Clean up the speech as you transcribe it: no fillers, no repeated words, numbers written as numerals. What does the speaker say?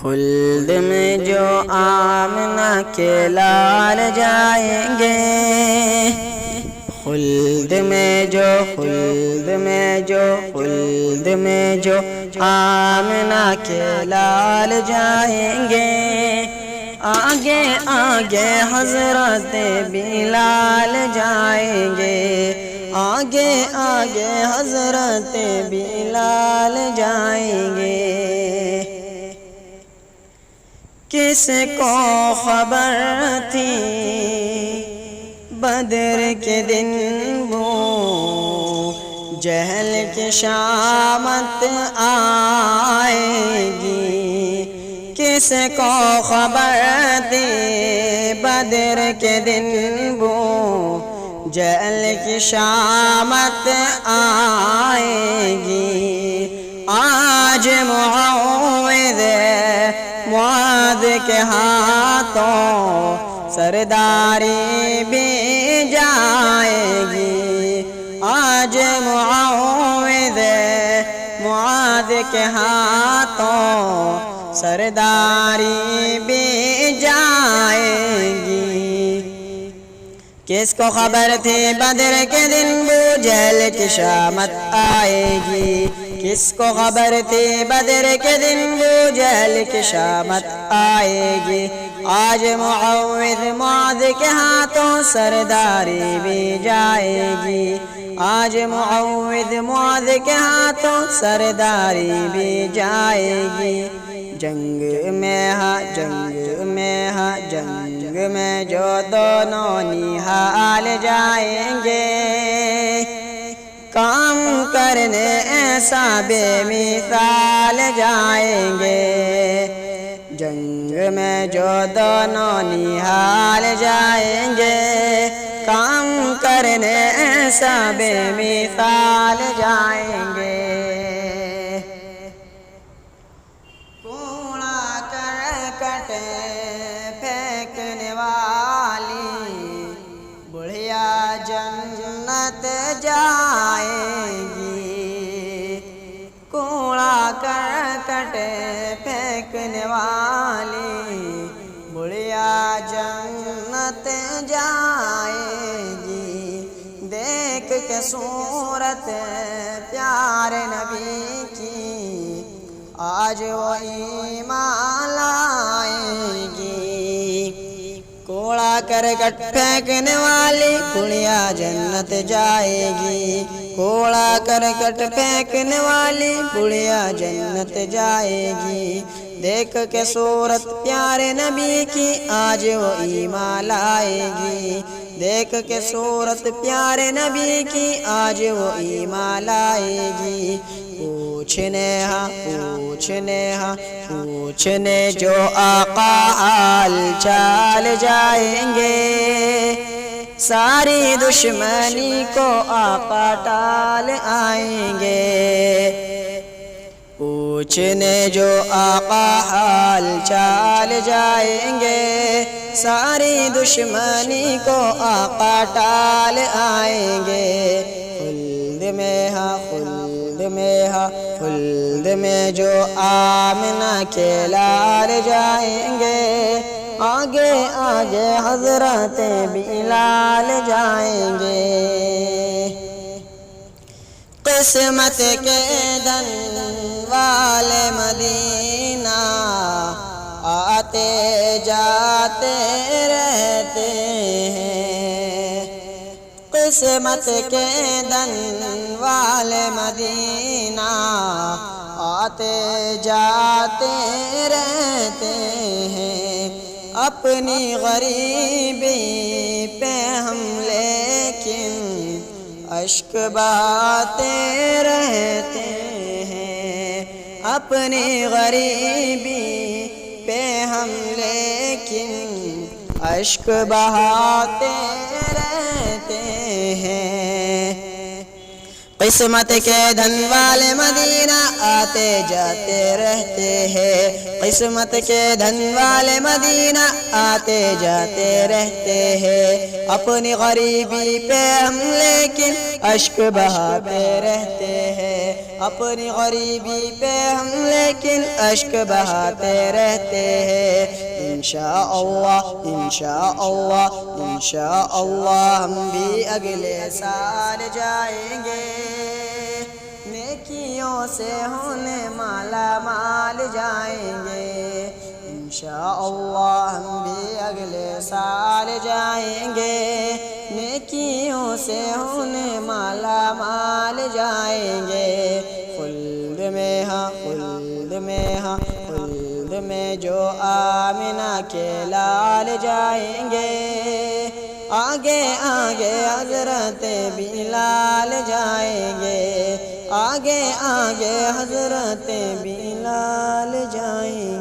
خلد میں جو آمنہ کے لال جائیں گے، خلد میں جو آمنہ کے لال جائیں گے، آگے آگے حضرت بلال جائیں گے، آگے آگے حضرت بلال جائیں گے۔ کس کو خبر تھی بدر کے دن وہ جہل کی شامت آئے گی، کس کو خبر تھی بدر کے دن وہ جہل کی شامت آئے گی۔ آج معاذ کے ہاتھوں سرداری بھی جائے گی، آج معاذ کے ہاتھوں سرداری بھی جائے گی۔ کس کو خبر تھی بدر کے دن وہ جہل کی شامت آئے گی، کس کو خبر تھی بدر کے دن وہ جہل کی شامت آئے گی۔ آج معاذ کے ہاتھوں سرداری بھی جائے گی، آج معاذ کے ہاتھوں سرداری بھی جائے گی۔ جنگ میں جو دونوں نہال جائیں گے، کام کرنے ایسا بے مثال جائیں گے۔ جنگ میں جو دونوں نہال جائیں گے، کام کرنے ایسا بے مثال جائیں گے۔ کوڑا کرکٹ پھینکنے والی بڑھیا جنت جائے گی، کوڑا کرکٹ پھینکنے والی بڑھیا جنت جائے گی۔ دیکھ کے صورت پیارے نبی کی آج وہ ایمان لائے گی، کوڑا کرکٹ پھینکنے والی بڑھیا جنت جائے گی، کوڑا کرکٹ پھینکنے والی بڑھیا جنت جائے گی۔ دیکھ کے صورت پیارے نبی کی آج وہ ایمان لائے گی، دیکھ کے صورت پیارے نبی کی آج وہ ایمان لائے گی۔ پوچھنے جو آقا حال چال جائیں گے، ساری دشمنی کو آقا ٹال آئیں گے۔ پوچھنے جو آقا حال چال جائیں گے، ساری دشمنی کو آقا ٹال آئیں گے۔ خلد میں جو آمنہ کے لال جائیں گے، آگے آگے حضرت بلال جائیں گے۔ قسمت کے دھن والے مدینہ آتے جاتے رہتے ہیں، قسمت کے دھن والے مدینہ آتے جاتے رہتے ہیں۔ اپنی غریبی پہ ہم لیکن اشک بہاتے رہتے ہیں، اپنی غریبی پہ ہم لیکن اشک بہاتے رہتے ہیں۔ قسمت کے دھن والے مدینہ آتے جاتے رہتے ہیں، قسمت کے دھن والے مدینہ آتے جاتے رہتے ہیں۔ اپنی غریبی پہ ہم لیکن اشک بہاتے رہتے ہیں، اپنی غریبی پہ ہم لیکن اشک بہاتے رہتے ہیں۔ انشاءاللہ انشاءاللہ انشاءاللہ ہم بھی اگلے سال جائیں گے، نیکیوں سے ہونے مالا مال جائیں گے۔ انشاءاللہ ہم بھی اگلے سال جائیں گے، نیکیوں سے ہونے مالا مال جائیں گے۔ خلد میں ہاں خلد میں ہاں خلد میں جو آمنہ کے لال جائیں گے، آگے آگے حضرت بلال جائیں گے، آگے آگے حضرت بلال جائیں گے۔